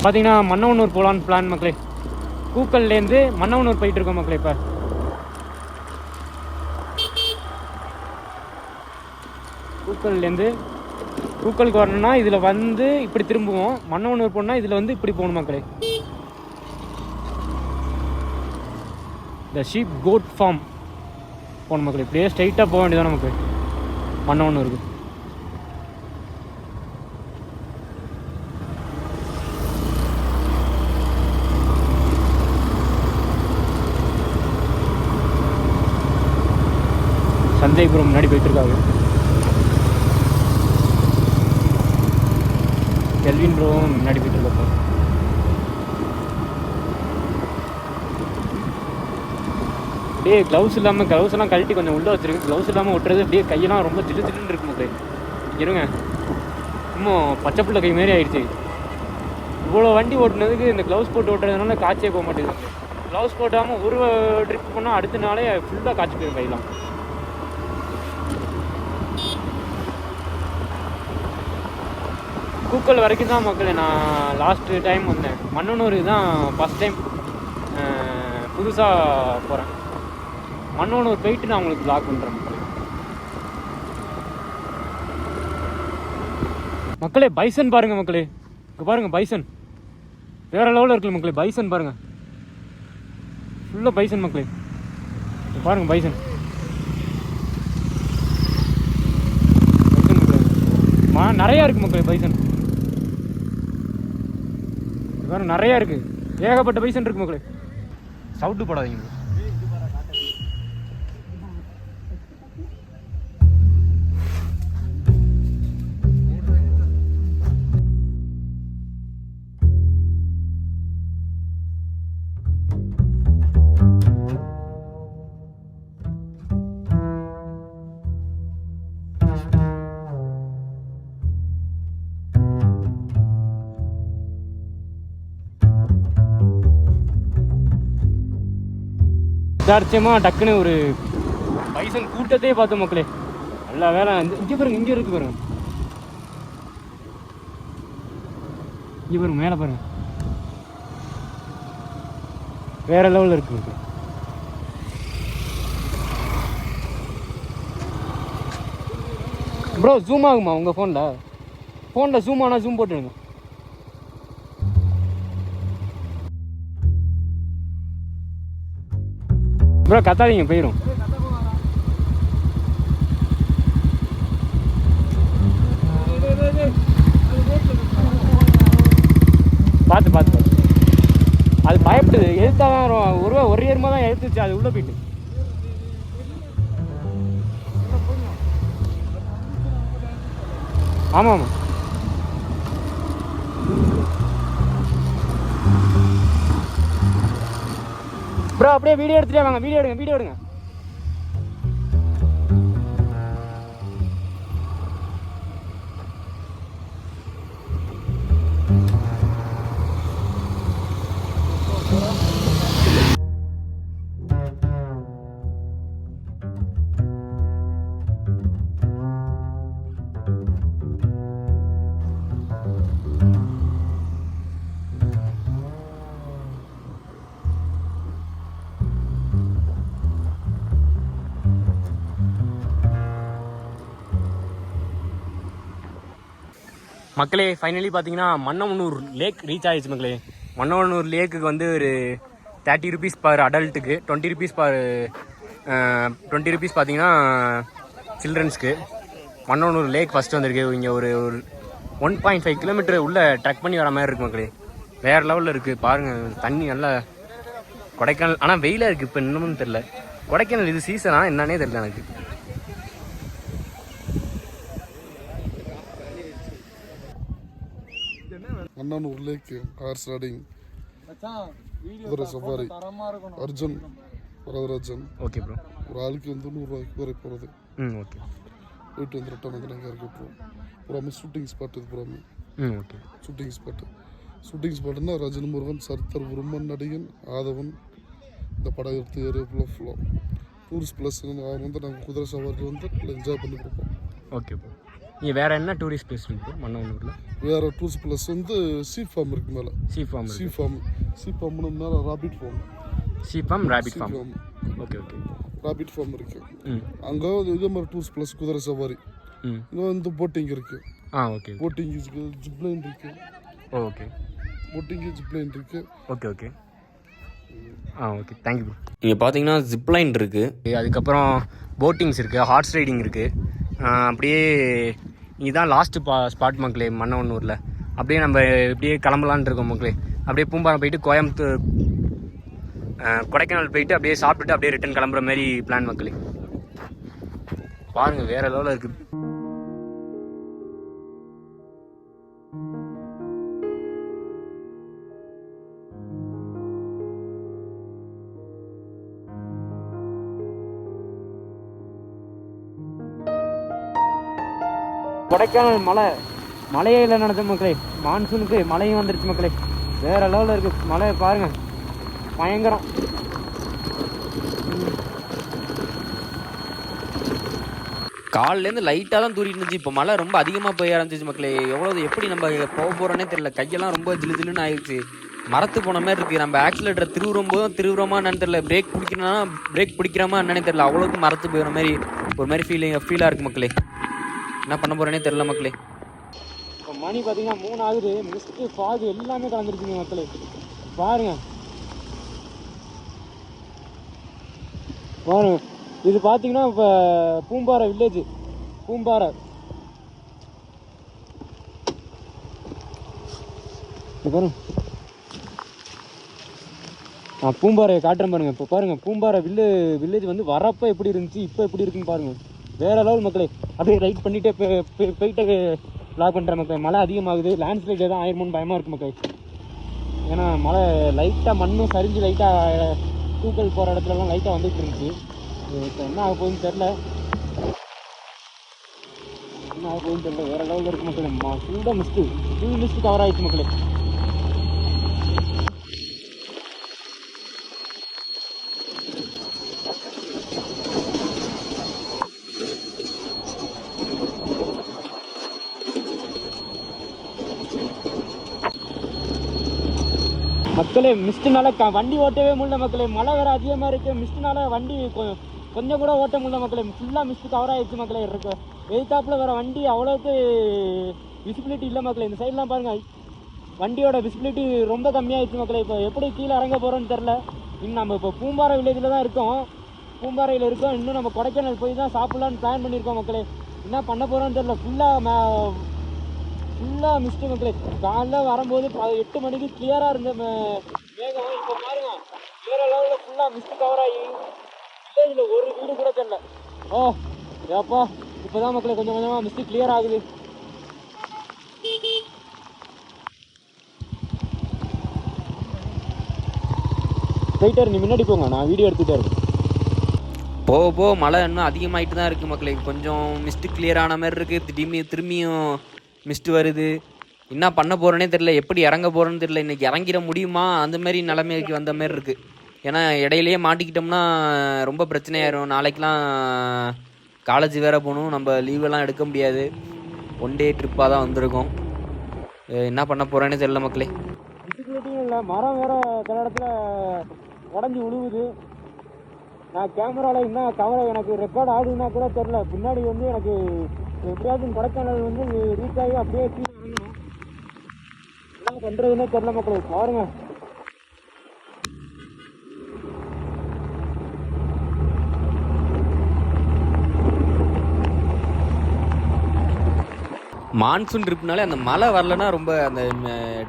பார்த்தீங்கன்னா மன்னவனூர் போகலான்னு பிளான் மக்களே. கூக்கல்லேருந்து மன்னவனூர் போயிட்டு இருக்கோம் மக்களே. இப்போ கூக்கல்லேருந்து கூக்கலுக்கு வரணும்னா இதில் வந்து இப்படி திரும்புவோம். மன்னவனூர் போனால் இதில் வந்து இப்படி போகணும் மக்களே. இந்த ஷீப் கோட் ஃபார்ம் போகணும் மக்களே. இப்படியே ஸ்ட்ரைட்டாக போக வேண்டியதான் நமக்கு மன்னவனூருக்கு. சந்தேகபுரம் முன்னாடி போயிட்டு இருக்காங்க. கெல்வின் ப்ரோவும் முன்னாடி போயிட்டு இருக்கப்போ அப்படியே க்ளவுஸ் இல்லாமல், க்ளவுஸ் எல்லாம் கழட்டி கொஞ்சம் உள்ளே வச்சிருக்கு. க்ளவுஸ் இல்லாமல் ஒட்டுறது அப்படியே கையெல்லாம் ரொம்ப ஜில்லு ஜில்லுன்னு இருக்கு மக்களே. இருங்க, இன்னும் பச்சை புள்ள கை மாரி ஆயிடுச்சு. இவ்வளோ வண்டி ஓட்டுனதுக்கு இந்த க்ளவுஸ் போட்டு ஓட்டுறதுனால காய்ச்சே போக மாட்டேங்குது. க்ளவுஸ் போட்டாமல் ஒரு ட்ரிப் பண்ணால் அடுத்த நாளே ஃபுல்லாக காய்ச்சி போயிடும் கையெல்லாம். கூக்கல் வரைக்கும் தான் மக்களே நான் லாஸ்ட்டு டைம் வந்தேன். மன்னனூருக்கு தான் ஃபஸ்ட் டைம் புதுசாக போகிறேன். மன்னனூர் போயிட்டு நான் உங்களுக்கு ப்ளாக் பண்ணுறேன் மக்களே. பைசன் பாருங்கள் மக்களே, இங்கே பாருங்கள் பைசன் வேறு லெவலில் இருக்குல்ல மக்களே. பைசன் பாருங்கள், ஃபுல்லாக பைசன் மக்களே. இங்கே பாருங்கள் பைசன் மக்களே. நிறையா இருக்குது மக்களே பைசன். வேறு நிறையா இருக்குது, ஏகப்பட்ட பைசன் இருக்குது மக்களே. சவுட்டு போடாதீங்க. சார்ச்சியமாக டக்குன்னு ஒரு பைசன் கூட்டத்தையே பார்த்தோம் மக்களே. எல்லா வேலை இங்கே பாருங்க, இங்கே இருக்கு பாருங்க, இங்கே பாருங்க, மேலே பாருங்க, வேற லெவலில் இருக்கு மக்களே. ப்ரோ ஜூம் ஆகுமா உங்கள் ஃபோனில் ஜூம் ஆனால் ஜூம் போட்டுடுங்க. ப்ரோ கத்தாதீங்க, போயிடும். பார்த்து பார்த்து பார்த்து அது பயப்படுது. எழுத்தான் ஒரு ஏர்மா தான் எழுத்துச்சு, அது உள்ளே போயிட்டு. ஆமாம் ஆமாம் ப்ரோ, அப்படியே வீடியோ எடுத்துகிட்டே வாங்க. வீடியோ எடுங்க. மக்களே ஃபைனலி பார்த்தீங்கன்னா மன்னவனூர் லேக் ரீச் ஆகிடுச்சு மக்களே. மன்னவனூர் லேக்குக்கு வந்து ஒரு 30 rupees பர் அடல்ட்டுக்கு, 20 rupees பர் 20 rupees பார்த்தீங்கன்னா சில்ட்ரன்ஸ்க்கு. மன்னவனூர் லேக் ஃபஸ்ட்டு வந்திருக்கு. இங்கே ஒரு 1.5 கிலோமீட்டர் உள்ளே ட்ரெக் பண்ணி வர மாதிரி இருக்குது மக்களே. வேறு லெவலில் இருக்குது பாருங்கள். தண்ணி நல்லா கொடைக்கானல், ஆனால் வெயிலாக இருக்குது இப்போ, இன்னமும் தெரில கொடைக்கானல் இது சீசனா என்னன்னே தெரியல எனக்கு. மன்னனூர் லேக் ஹார்ஸ் ரைடிங், குதிரை safari, Arjun Varadarajan. Okay bro. ஒரு ஆளுக்கு வந்து 100 ரூபாய்க்கு வரை போகிறது. ஓகே. போயிட்டு வந்து ரிட்டர்ன் வந்து நாங்கள் இறக்கி விட்டுருவோம். புறாமல் ஷூட்டிங் ஸ்பாட் இது புறாமல். ஓகே. ஷூட்டிங் ஸ்பாட்டுன்னா ரஜினி முருகன், சர்த்தர், பிரம்மன், நடிகன், ஆதவன் இந்த படம் எடுத்து ஏரியா ஃபுல்லாக டூரிஸ்ட் ப்ளஸ் அவர் வந்து நாங்கள் குதிரை சவாரியில் வந்து என்ஜாய் பண்ணி கொடுப்போம். Okay bro. இங்கே வேறு என்ன டூரிஸ்ட் பிளேஸ் இருக்குது மன்னவனூரில்? வேறு டூரிஸ்ட் பிளேஸ் வந்து சீ ஃபார்ம் இருக்குது மேலே. சீ ஃபார்ம்னு மேலே rabbit farm. Sea farm rabbit farm. Okay okay. Rabbit farm இருக்குது. அங்கே இதே மாதிரி டூரிஸ்ட் பிளேஸ் குதிரை சவாரி. இங்கே வந்து போட்டிங் இருக்குது. ஓகே. போட்டிங் இருக்குது, ஜிப்லைன் இருக்குது. ஓகே. போட்டிங்கு ஜிப்லைன் இருக்குது. Okay okay. Okay, thank you bro. இங்கே பார்த்தீங்கன்னா ஜிப்லைன் இருக்குது, அதுக்கப்புறம் போட்டிங்ஸ் இருக்குது, ஹார்ஸ் ரைடிங் இருக்குது. அப்படியே இதுதான் லாஸ்ட்டு ஸ்பாட் மக்களே மன்னவனூரில். அப்படியே நம்ம இப்படியே கிளம்பலான் இருக்கோம் மக்களே. அப்படியே பூம்பாரம் போயிட்டு கோயம்புத்தூர் கொடைக்கானல் போயிட்டு அப்படியே சாப்பிட்டுட்டு அப்படியே ரிட்டன் கிளம்புற மாதிரி பிளான் மக்களே. பாருங்கள் வேறு லெவலில் இருக்குது. கொடைக்கானல் மலையில் நடந்த மக்களே. மான்சூனுக்கு மழையும் வந்துருச்சு மக்களே. வேறு லெவலில் இருக்குது மழையை பாருங்கள், பயங்கரம். காலிலேருந்து லைட்டாக தான் தூரிட்டு இருந்துச்சு, இப்போ மழை ரொம்ப அதிகமாக போய் ஆரம்பிச்சிச்சு மக்களே. எப்படி நம்ம போக போகிறோன்னே தெரியல. கையெல்லாம் ரொம்ப ஜில்லுன்னு ஆயிடுச்சு, மரத்து போன மாதிரி இருக்குது. நம்ம ஆக்சிலேட்டர் திருவுறோமா என்னன்னு தெரியல, பிரேக் பிடிக்கிறோமா என்னன்னே தெரியல. அவ்வளோக்கு மரத்து போயிற மாதிரி ஒரு மாதிரி ஃபீலாக இருக்குது மக்களே. என்ன பண்ண போகிறேனே தெரில மக்களே. இப்போ மணி பார்த்தீங்கன்னா 3 ஆகுது. மிஸ்ட்டு ஃபாகு எல்லாமே கலந்துருக்குங்க மக்களே. பாருங்க இது பார்த்தீங்கன்னா இப்போ பூம்பாறை வில்லேஜ். பூம்பாறை பாருங்க, பூம்பாறையை காட்டுறேன் பாருங்க. இப்போ பாருங்க பூம்பாறை வில்லேஜ் வந்து வரப்போ எப்படி இருந்துச்சு, இப்போ எப்படி இருக்குன்னு பாருங்க. வேற லெவல் மக்களே. அப்படியே ரைட் பண்ணிட்டு போயிட்டு லாக் பண்ணுற மக்களே. மழை அதிகமாகுது, லேண்ட்ஸ்லைட் தான் ஆயிருமோன்னு பயமாக இருக்குது மக்களே. ஏன்னா மழை லைட்டாக மண்ணும் சரிஞ்சு லைட்டாக தூக்கல் போகிற இடத்துலலாம் லைட்டாக வந்துட்டு இருந்துச்சு. இப்போ என்ன ஆக போகுதுன்னு தெரில, வேற லெவலில் இருக்குது மக்களே. ஃபுல்லாக மிஸ்ட்டு கவர் ஆகிடுச்சு மக்களே. மக்களே மிஸ்ட்டுனால வண்டி ஓட்டவே முடியல மக்களே. மழை வேறு அதிகமாக இருக்குது, மிஸ்ட்டுனால வண்டி கொஞ்சம் கூட ஓட்ட முடியல மக்களே. ஃபுல்லாக மிஸ்ட்டு கவர் ஆகிடுச்சு மக்களே. எதிர்த்தாப்பில் வேறு வண்டி அவ்வளோக்கு விசிபிலிட்டி இல்லை மக்களே. இந்த சைட்லாம் பாருங்கள், வண்டியோட விசிபிலிட்டி ரொம்ப கம்மியாகிடுச்சு மக்களே. இப்போ எப்படி கீழே இறங்க போகிறோன்னு தெரில. இன்னும் நம்ம இப்போ பூம்பாறை வில்லேஜில் தான் இருக்கோம், பூம்பாறையில் இருக்கோம். இன்னும் நம்ம கொடைக்கானல் போய் தான் சாப்பிட்லான்னு பிளான் பண்ணியிருக்கோம் மக்களே. என்ன பண்ண போகிறோன்னு தெரில. ஃபுல்லாக மிஸ்ட்டு மக்களே. காலைல வரும்போது 8 மணிக்கு கிளியராக இருந்த மேகம் இப்போ பாருங்க வேற லெவலில் ஃபுல்லாக மிஸ்ட்டு கவர் ஆகி வில்லேஜில் ஒரு வீடு கூட தெரியல. ஏப்பா இப்போ தான் மக்களே கொஞ்சம் கொஞ்சமாக மிஸ்ட்டு கிளியர் ஆகுது. போயிட்டாரு, நீ முன்னாடி போங்க, நான் வீடியோ எடுத்துகிட்டே இருக்கேன். போக மழை இன்னும் அதிகமாகிட்டு தான் இருக்குது மக்களே. கொஞ்சம் மிஸ்ட்டு கிளியர் ஆன மாதிரி இருக்குது, திரும்பியும் மிஸ்ட்டு வருது. என்ன பண்ண போகிறேனே தெரில, எப்படி இறங்க போகிறேன்னு தெரில. இன்றைக்கி இறங்கிட முடியுமா அந்த மாதிரி நிலைமைக்கு வந்த மாதிரி இருக்குது. ஏன்னா இடையிலேயே மாட்டிக்கிட்டோம்னா ரொம்ப பிரச்சனையாயிரும். நாளைக்கெலாம் காலேஜ் வேறு போகணும், நம்ம லீவெல்லாம் எடுக்க முடியாது. 1 டே ட்ரிப்பாக தான் வந்திருக்கோம். என்ன பண்ண போகிறேனே தெரில மக்களே. விசிபிலிட்டியும் இல்லை, மரம் வேறு சில இடத்துல உடஞ்சி விழுவுது. நான் கேமராவில் இன்னும் கவர் எனக்கு ரெக்கார்ட் ஆகுதுன்னா கூட தெரில. பின்னாடி வந்து எனக்கு எப்படியாவது கொடைக்கானல் வந்து ரீச் ஆகி அப்படியே கீழே இறங்கணும். என்ன பண்ணுறதுன்னே தெரில மக்களே. பாருங்க மான்சூன் ட்ரிப்னாலே அந்த மழை வரலன்னா ரொம்ப அந்த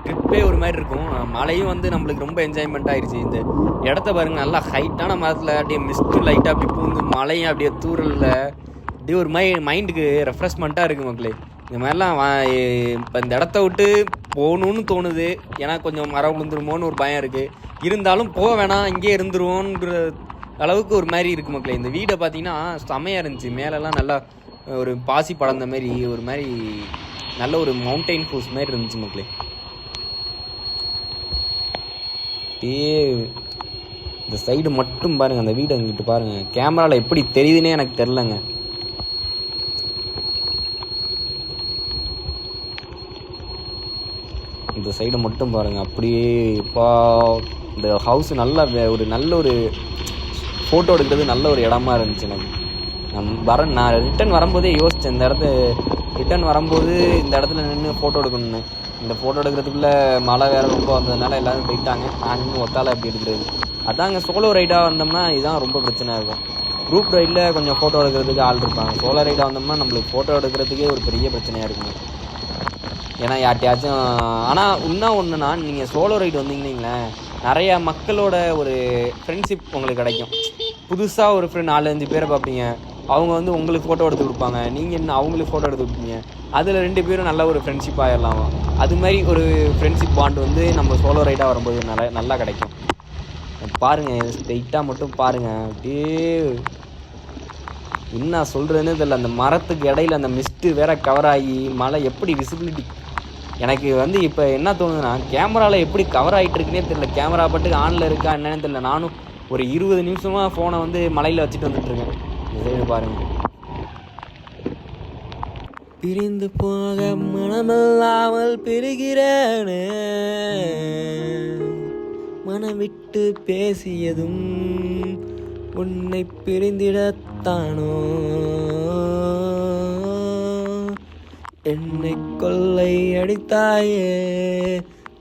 ட்ரிப்பே ஒரு மாதிரி இருக்கும். மழையும் வந்து நம்மளுக்கு ரொம்ப என்ஜாய்மெண்ட் ஆயிடுச்சு. இந்த இடத்த பாருங்கள், நல்லா ஹைட்டான மரத்தில் அப்படியே மிஸ்ட்டு லைட்டாக அப்படி பூந்து மழையும் அப்படியே தூரலில் அப்படியே ஒரு மைண்டுக்கு ரெஃப்ரெஷ்மெண்ட்டாக இருக்குது மக்களே. இந்த மாதிரிலாம் இப்போ இந்த இடத்த விட்டு போகணுன்னு தோணுது. ஏன்னா கொஞ்சம் மரம் விழுந்துருமோன்னு ஒரு பயம் இருக்குது. இருந்தாலும் போக வேணாம், இங்கே இருந்துருவோன்ற அளவுக்கு ஒரு மாதிரி இருக்குது மக்களே. இந்த வீடை பார்த்தீங்கன்னா செமையாக இருந்துச்சு. மேலெல்லாம் நல்லா ஒரு பாசி படர்ந்த மாதிரி ஒரு மாதிரி நல்ல ஒரு மவுண்டெயின் ஹவுஸ் மாதிரி இருந்துச்சு மக்களே. இந்த சைடு மட்டும் பாருங்கள், அந்த வீடு அங்கிட்டு பாருங்கள். கேமராவில் எப்படி தெரியுதுன்னே எனக்கு தெரிலங்க. இந்த சைடு மட்டும் பாருங்கள். அப்படியே இப்போ இந்த ஹவுஸ் நல்ல ஒரு ஃபோட்டோ எடுக்கிறது நல்ல ஒரு இடமா இருந்துச்சு எனக்கு. நான் ரிட்டன் வரும்போதே யோசித்தேன், ரிட்டன் வரும்போது இந்த இடத்துல நின்று ஃபோட்டோ எடுக்கணும்னு. இந்த ஃபோட்டோ எடுக்கிறதுக்குள்ளே மழை வேறு ரொம்ப வந்ததுனால எல்லோரும் போயிட்டாங்க. நான் இன்னும் ஒத்தால எப்படி எடுக்கிறது. அதாங்க சோலோ ரைடாக வந்தோம்னா இதுதான் ரொம்ப பிரச்சனையாக இருக்கும். குரூப் ரைடில் கொஞ்சம் ஃபோட்டோ எடுக்கிறதுக்கு ஆள் இருப்பாங்க. சோலோ ரைடாக வந்தோம்னா நம்மளுக்கு ஃபோட்டோ எடுக்கிறதுக்கே ஒரு பெரிய பிரச்சனையாக இருக்குங்க. ஏன்னா யார்ட்டையாச்சும் ஆனால் இன்னும் ஒன்றுனா, நீங்கள் சோலோ ரைடு வந்தீங்கன்னா நிறையா மக்களோட ஒரு ஃப்ரெண்ட்ஷிப் உங்களுக்கு கிடைக்கும். புதுசாக ஒரு ஃப்ரெண்ட் 4-5 பேரை பார்ப்பீங்க. அவங்க வந்து உங்களுக்கு ஃபோட்டோ எடுத்து கொடுப்பாங்க, நீங்கள் என்ன அவங்களுக்கு ஃபோட்டோ எடுத்து கொடுப்பீங்க. அதில் 2 பேரும் நல்ல ஒரு ஃப்ரெண்ட்ஷிப் ஆகிடலாம். அது மாதிரி ஒரு ஃப்ரெண்ட்ஷிப் பாண்ட் வந்து நம்ம சோலோ ரைடாக வரும்போது நல்லா கிடைக்கும். பாருங்கள், ஸ்ட்ரெயிட்டாக மட்டும் பாருங்கள். அப்படியே என்ன சொல்கிறதுன்னு தெரியல. அந்த மரத்துக்கு இடையில அந்த மிஸ்ட்டு வேற கவர் ஆகி மழை எப்படி விசிபிலிட்டி. எனக்கு வந்து இப்போ என்ன தோணுதுன்னா, கேமராவில் எப்படி கவர் ஆகிட்டு இருக்குன்னே தெரியல. கேமரா பாட்டுக்கு ஆனில் இருக்கா என்னன்னு தெரியல. நானும் ஒரு 20 நிமிஷமாக ஃபோனை வந்து மலையில் வச்சுட்டு வந்துட்டுருக்கேன். இந்த சைடு பாருங்கள். பிரிந்து போக மனமில்லாமல் பிரிகிறேனே, மனம் விட்டு பேசியதும் உன்னை பிரிந்திடத்தானோ, என்னை கொள்ளை அடித்தாயே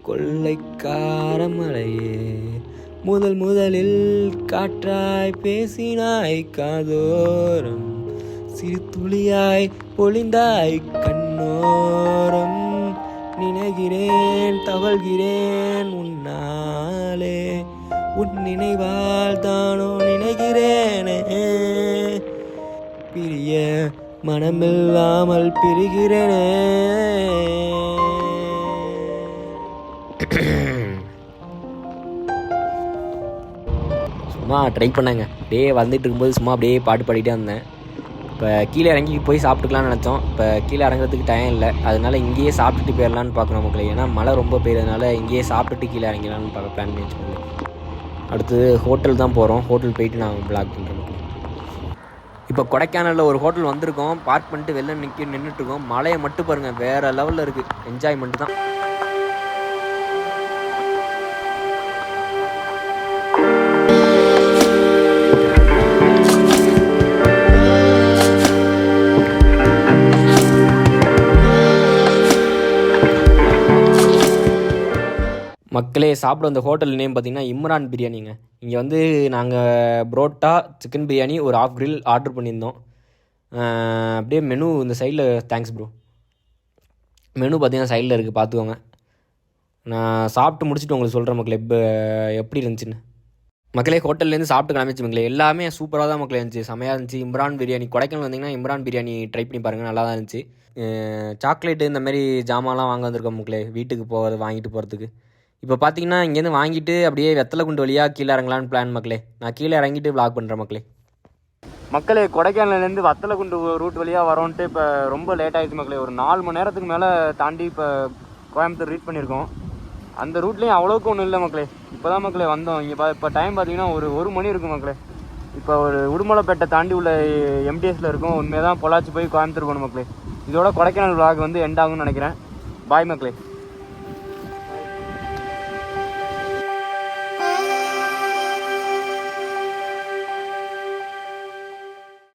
கொள்ளைக்கார மலையே, முதலில் காற்றாய் பேசினாய் காதோரம், சிறு துளியாய் பொழிந்தாய் கண்ணோரம், நினைகிறேன் தவழ்கிறேன் உன்னாலே, உன் நினைவால் தானோ நினைகிறேனே, பிரிய மனமில்லாமல் பிரிகிறேனே. சும்மா ட்ரை பண்ணேங்க. அப்படியே வந்துட்டு இருக்கும்போது சும்மா அப்படியே பாட்டு பாடிட்டே வந்தேன். இப்போ கீழே இறங்கி போய் சாப்பிட்டுக்கலான்னு நினச்சோம். இப்போ கீழே இறங்குறதுக்கு டைம் இல்லை. அதனால இங்கேயே சாப்பிட்டுட்டு போயிடலான்னு பார்க்குறோம் மக்களே. ஏன்னா மழை ரொம்ப பெய்யறதுனால இங்கேயே சாப்பிட்டுட்டு கீழே இறங்கலான்னு பிளான் பண்ணி வச்சுக்கோங்க. அடுத்தது ஹோட்டல் தான் போகிறோம். ஹோட்டல் போயிட்டு நான் பிளாக் பண்ணுறேன் மக்களே. இப்போ கொடைக்கானலில் ஒரு ஹோட்டல் வந்திருக்கோம். பார்க் பண்ணிட்டு வெளில நின்றுட்டுருக்கோம். மழையை மட்டும் பாருங்கள், வேறு லெவலில் இருக்குது. என்ஜாய்மெண்ட்டு தான். மக்களே சாப்பிட அந்த ஹோட்டல் நேம் பார்த்திங்கன்னா இம்ரான் பிரியாணிங்க. இங்கே வந்து நாங்கள் புரோட்டா, சிக்கன் பிரியாணி, ஒரு ½ கிரில் ஆர்டர் பண்ணியிருந்தோம். அப்படியே மெனு இந்த சைடில், தேங்க்ஸ் ப்ரோ, மெனு பார்த்திங்கன்னா சைடில் இருக்குது, பார்த்துக்கோங்க. நான் சாப்பிட்டு முடிச்சுட்டு உங்களுக்கு சொல்கிறேன் மக்களே இப்போ எப்படி இருந்துச்சுன்னு. மக்களே ஹோட்டல்லேருந்து சாப்பிட்டு கிளம்பிச்சு மக்களே. எல்லாமே சூப்பராக தான் மக்களே இருந்துச்சு, செமையாக இருந்துச்சு. இம்ரான் பிரியாணி, கொடைக்கானல் வந்திங்கன்னா இம்ரான் பிரியாணி ட்ரை பண்ணி பாருங்கள், நல்லா தான் இருந்துச்சு. சாக்லேட்டு இந்த மாதிரி ஜாமான்லாம் வாங்க வந்திருக்கோம் மக்களே, வீட்டுக்கு வாங்கிட்டு போகிறதுக்கு. இப்போ பார்த்தீங்கன்னா இங்கேருந்து வாங்கிட்டு அப்படியே வெத்தலைக்குண்டு வழியாக கீழே இறங்கலான்னு பிளான் மக்களே. நான் கீழே இறங்கிட்டு விளாக் பண்ணுறேன் மக்களே. கொடைக்கானல்லேருந்து வத்தலைக்குண்டு ரூட் வழியாக வரோன்ட்டு இப்போ ரொம்ப லேட் ஆகிடுச்சு மக்களே. ஒரு 4 மணி நேரத்துக்கு மேலே தாண்டி இப்போ கோயம்புத்தூர் ரீச் பண்ணியிருக்கோம். அந்த ரூட்லேயும் அவ்வளோக்கு ஒன்றும் இல்லை மக்களே. இப்போ தான் மக்களே வந்தோம். இங்கே இப்போ டைம் பார்த்தீங்கன்னா ஒரு மணி இருக்கும் மக்களே. இப்போ ஒரு உடுமலைப்பேட்டை தாண்டி உள்ள எம்டிஎஸில் இருக்கும். உண்மையாக தான் பொள்ளாச்சி போய் கோயம்புத்தூர் போகணும் மக்களே. இதோட கொடைக்கானல் விளாக் வந்து எண்ட் ஆகும்னு நினைக்கிறேன். பாய் மக்களே.